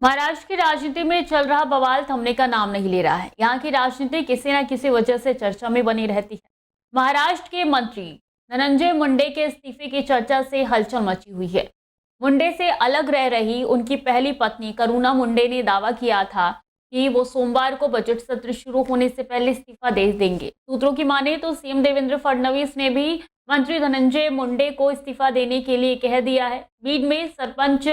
महाराष्ट्र की राजनीति में चल रहा बवाल थमने का नाम नहीं ले रहा है। यहाँ की राजनीति किसी न किसी वजह से चर्चा में बनी रहती है। महाराष्ट्र के मंत्री धनंजय मुंडे के इस्तीफे की चर्चा से हलचल मची हुई है। मुंडे से अलग रह रही उनकी पहली पत्नी करुणा मुंडे ने दावा किया था कि वो सोमवार को बजट सत्र शुरू होने से पहले इस्तीफा दे देंगे। सूत्रों की माने तो सीएम देवेंद्र फडणवीस ने भी मंत्री धनंजय मुंडे को इस्तीफा देने के लिए कह दिया है। बीड में सरपंच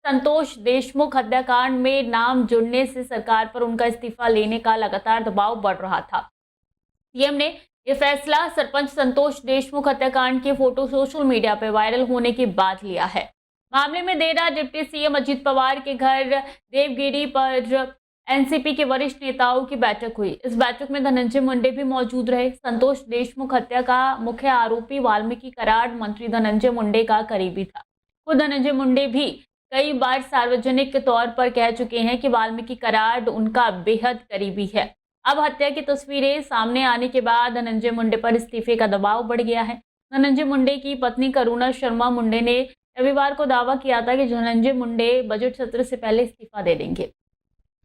संतोष देशमुख हत्याकांड में नाम जुड़ने से सरकार पर उनका इस्तीफा लेने का लगातार दबाव बढ़ रहा था। सीएम ने यह फैसला सरपंच संतोष देशमुख हत्याकांड के फोटो सोशल मीडिया पर वायरल होने के बाद लिया है। मामले में देर रात डिप्टी सीएम अजित पवार के घर देवगिरी पर एनसीपी के वरिष्ठ नेताओं की बैठक हुई। इस बैठक में धनंजय मुंडे भी मौजूद रहे। संतोष देशमुख हत्या का मुख्य आरोपी वाल्मीकि कराड मंत्री धनंजय मुंडे का करीबी था। खुद धनंजय मुंडे भी कई बार सार्वजनिक तौर पर कह चुके हैं कि वाल्मीकि कराड उनका बेहद करीबी है। अब हत्या की तस्वीरें सामने आने के बाद धनंजय मुंडे पर इस्तीफे का दबाव बढ़ गया है। धनंजय मुंडे की पत्नी करुणा शर्मा मुंडे ने रविवार को दावा किया था कि धनंजय मुंडे बजट सत्र से पहले इस्तीफा दे देंगे।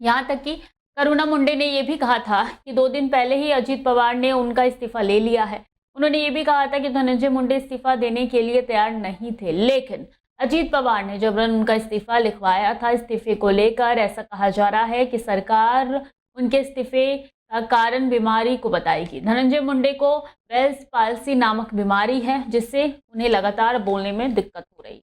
यहाँ तक कि करुणा मुंडे ने यह भी कहा था कि 2 दिन पहले ही अजित पवार ने उनका इस्तीफा ले लिया है। उन्होंने ये भी कहा था कि धनंजय मुंडे इस्तीफा देने के लिए तैयार नहीं थे, लेकिन अजीत पवार ने जबरन उनका इस्तीफा लिखवाया था। इस्तीफे को लेकर ऐसा कहा जा रहा है कि सरकार उनके इस्तीफे का कारण बीमारी को बताएगी। धनंजय मुंडे को बेल्स पाल्सी नामक बीमारी है, जिससे उन्हें लगातार बोलने में दिक्कत हो रही है।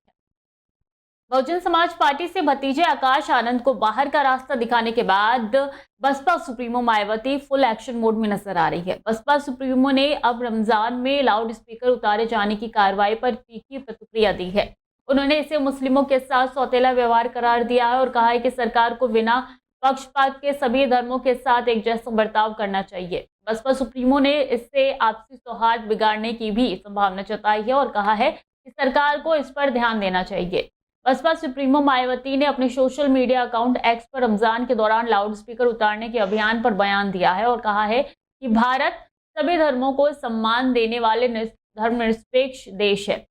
बहुजन समाज पार्टी से भतीजे आकाश आनंद को बाहर का रास्ता दिखाने के बाद Baspa supremo Mayawati full action mode में नजर आ रही है। बसपा सुप्रीमो ने अब रमजान में लाउड स्पीकर उतारे जाने की कार्रवाई पर तीखी प्रतिक्रिया दी है। उन्होंने इसे मुस्लिमों के साथ सौतेला व्यवहार करार दिया है और कहा है कि सरकार को बिना पक्षपात के सभी धर्मों के साथ एक जैसा बर्ताव करना चाहिए। बसपा सुप्रीमो ने इससे आपसी सौहार्द बिगाड़ने की भी संभावना जताई है और कहा है कि सरकार को इस पर ध्यान देना चाहिए। बसपा सुप्रीमो मायावती ने अपने सोशल मीडिया अकाउंट एक्स पर रमजान के दौरान लाउड स्पीकर उतारने के अभियान पर बयान दिया है और कहा है कि भारत सभी धर्मों को सम्मान देने वाले धर्मनिरपेक्ष देश है।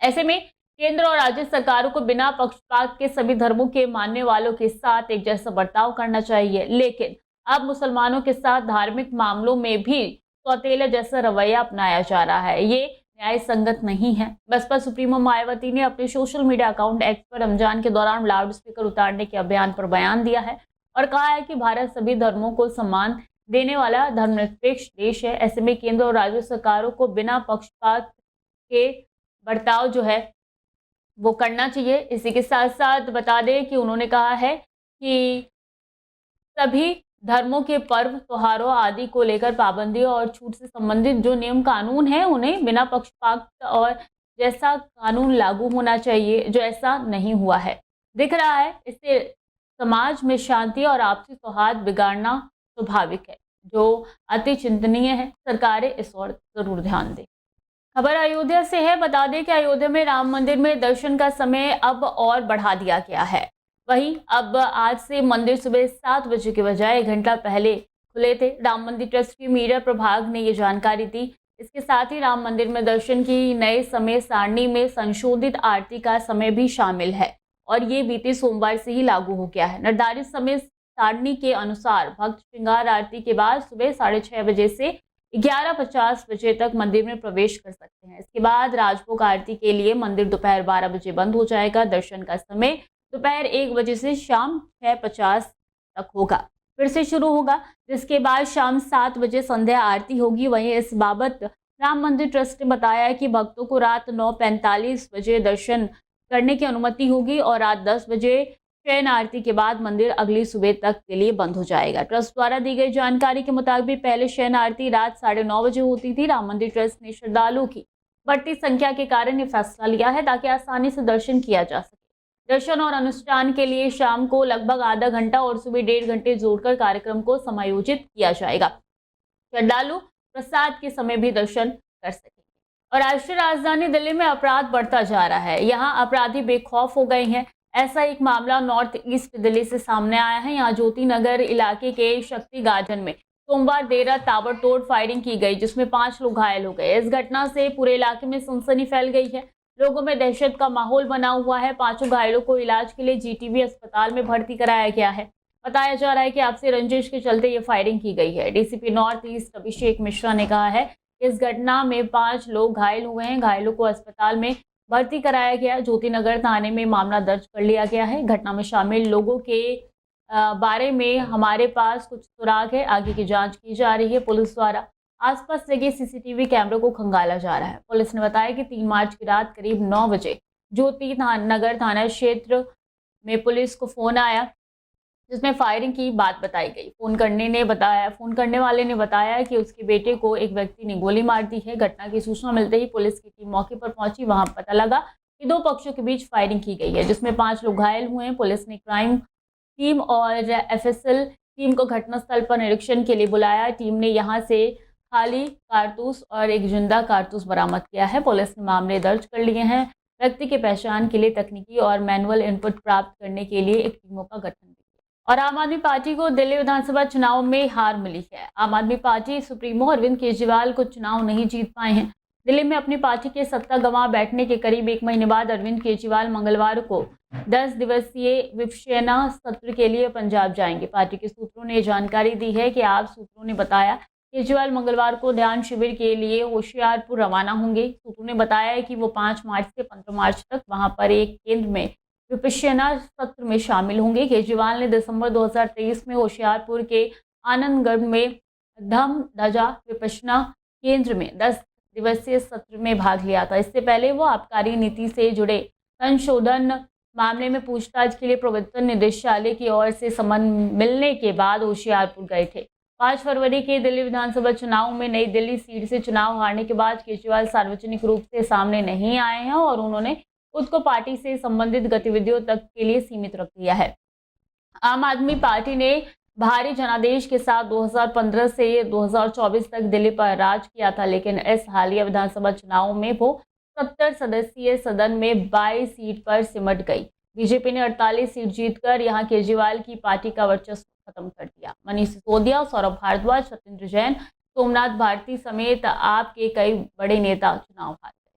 ऐसे में केंद्र और राज्य सरकारों को बिना पक्षपात के सभी धर्मों के मानने वालों के साथ एक जैसा बर्ताव करना चाहिए, लेकिन अब मुसलमानों के साथ धार्मिक मामलों में भी सौतेला जैसा रवैया अपनाया जा रहा है। ये न्याय संगत नहीं है। बसपा सुप्रीमो मायावती ने अपने सोशल मीडिया अकाउंट एक्स पर रमजान के दौरान लाउड स्पीकर उतारने के अभियान पर बयान दिया है और कहा है कि भारत सभी धर्मों को सम्मान देने वाला धर्मनिरपेक्ष देश है। ऐसे में केंद्र और राज्य सरकारों को बिना पक्षपात के बर्ताव जो है वो करना चाहिए। इसी के साथ साथ बता दें कि उन्होंने कहा है कि सभी धर्मों के पर्व, त्योहारों आदि को लेकर पाबंदी और छूट से संबंधित जो नियम कानून है उन्हें बिना पक्षपात और जैसा कानून लागू होना चाहिए, जो ऐसा नहीं हुआ है दिख रहा है। इससे समाज में शांति और आपसी सौहार्द बिगाड़ना स्वाभाविक है, जो अति चिंतनीय है। सरकारें इस ओर जरूर ध्यान दें। खबर अयोध्या से है। बता दें कि अयोध्या में राम मंदिर में दर्शन का समय अब और बढ़ा दिया गया है। वहीं अब आज से मंदिर सुबह 7 बजे के बजाय 1 घंटा पहले खुले थे। राम मंदिर ट्रस्ट के मीडिया प्रभाग ने ये जानकारी दी। इसके साथ ही राम मंदिर में दर्शन की नए समय सारणी में संशोधित आरती का समय भी शामिल है और ये बीते सोमवार से ही लागू हो गया है। निर्धारित समय सारणी के अनुसार भक्त श्रृंगार आरती के बाद सुबह 6:30 बजे से 11:50 बजे तक मंदिर में प्रवेश कर सकते हैं। इसके बाद राजभोग आरती के लिए मंदिर दोपहर 12 बजे बंद हो जाएगा। दर्शन का समय दोपहर 1 बजे से शाम 6:50 तक होगा, फिर से शुरू होगा, जिसके बाद शाम 7 बजे संध्या आरती होगी। वहीं इस बाबत राम मंदिर ट्रस्ट ने बताया कि भक्तों को रात 9:45 बजे दर्शन करने की अनुमति होगी और रात 10 बजे शयन आरती के बाद मंदिर अगली सुबह तक के लिए बंद हो जाएगा। ट्रस्ट द्वारा दी गई जानकारी के मुताबिक पहले शयन आरती रात 9:30 बजे होती थी। राम मंदिर ट्रस्ट ने श्रद्धालुओं की बढ़ती संख्या के कारण ये फैसला लिया है ताकि आसानी से दर्शन किया जा सके। दर्शन और अनुष्ठान के लिए शाम को लगभग आधा घंटा और सुबह 1.5 घंटे जोड़कर कार्यक्रम को समायोजित किया जाएगा। श्रद्धालु प्रसाद के समय भी दर्शन कर सकेंगे। और राष्ट्रीय राजधानी दिल्ली में अपराध बढ़ता जा रहा है। यहाँ अपराधी बेखौफ हो गए हैं। ऐसा एक मामला नॉर्थ ईस्ट दिल्ली से सामने आया है। यहाँ ज्योति नगर इलाके के शक्ति गार्डन में सोमवार देर रात ताबड़तोड़ फायरिंग की गई, जिसमें 5 लोग घायल हो गए। इस घटना से पूरे इलाके में सनसनी फैल गई है। लोगों में दहशत का माहौल बना हुआ है। 5 घायलों को इलाज के लिए जीटीबी अस्पताल में भर्ती कराया गया है। बताया जा रहा है कि आपसी रंजिश के चलते ये फायरिंग की गई है। DCP north east Abhishek Mishra ने कहा है इस घटना में 5 लोग घायल हुए हैं। घायलों को अस्पताल में भर्ती कराया गया। ज्योतिनगर थाने में मामला दर्ज कर लिया गया है। घटना में शामिल लोगों के बारे में हमारे पास कुछ सुराग है। आगे की जांच की जा रही है। पुलिस द्वारा आसपास लगे सीसीटीवी कैमरों को खंगाला जा रहा है। पुलिस ने बताया कि 3 मार्च की रात करीब 9 बजे ज्योति नगर थाना क्षेत्र में पुलिस को फोन आया जिसमें फायरिंग की बात बताई गई। फोन करने वाले ने बताया कि उसके बेटे को एक व्यक्ति ने गोली मार दी है। घटना की सूचना मिलते ही पुलिस की टीम मौके पर पहुंची। वहां पता लगा कि 2 पक्षों के बीच फायरिंग की गई है जिसमें 5 लोग घायल हुए हैं। पुलिस ने क्राइम टीम और एफएसएल टीम को घटनास्थल पर निरीक्षण के लिए बुलाया। टीम ने यहां से खाली कारतूस और एक जिंदा कारतूस बरामद किया है। पुलिस ने मामले दर्ज कर लिए हैं। व्यक्ति की पहचान के लिए तकनीकी और मैनुअल इनपुट प्राप्त करने के लिए एक टीमों का गठन किया। और आम आदमी पार्टी को दिल्ली विधानसभा चुनाव में हार मिली है। आम आदमी पार्टी सुप्रीमो अरविंद केजरीवाल को चुनाव नहीं जीत पाए हैं। दिल्ली में अपनी पार्टी के सत्ता गंवा बैठने के करीब 1 महीने बाद अरविंद केजरीवाल मंगलवार को 10 दिवसीय विपक्षना सत्र के लिए पंजाब जाएंगे। पार्टी के सूत्रों ने जानकारी दी है कि सूत्रों ने बताया केजरीवाल मंगलवार को ध्यान शिविर के लिए होशियारपुर रवाना होंगे। सूत्रों ने बताया कि वो 5 मार्च से 15 मार्च तक वहां पर एक केंद्र में विपक्षना सत्र में शामिल होंगे। केजरीवाल ने दिसंबर 2023 में होशियारपुर के आनंदगढ़ में धम ध्वजा विपक्षना केंद्र में 10 दिवसीय सत्र में भाग लिया था। इससे पहले वो आबकारी नीति से जुड़े संशोधन मामले में पूछताछ के लिए प्रवर्तन निदेशालय की ओर से समन मिलने के बाद होशियारपुर गए थे। 5 फरवरी के दिल्ली विधानसभा चुनाव में नई दिल्ली सीट से चुनाव हारने के बाद केजरीवाल सार्वजनिक रूप से सामने नहीं आए हैं और उन्होंने खुद को पार्टी से संबंधित गतिविधियों तक के लिए सीमित रख दिया है। आम आदमी पार्टी ने भारी जनादेश के साथ 2015 से 2024 तक दिल्ली पर राज किया था, लेकिन इस हालिया विधानसभा चुनाव में वो 70 सदस्यीय सदन में 22 सीट पर सिमट गई। बीजेपी ने 48 सीट जीतकर यहां केजरीवाल की पार्टी का वर्चस्व खत्म कर दिया। मनीष सिसोदिया, सौरभ भारद्वाज, सत्येंद्र जैन, सोमनाथ भारती समेत आप के कई बड़े नेता चुनाव हारे।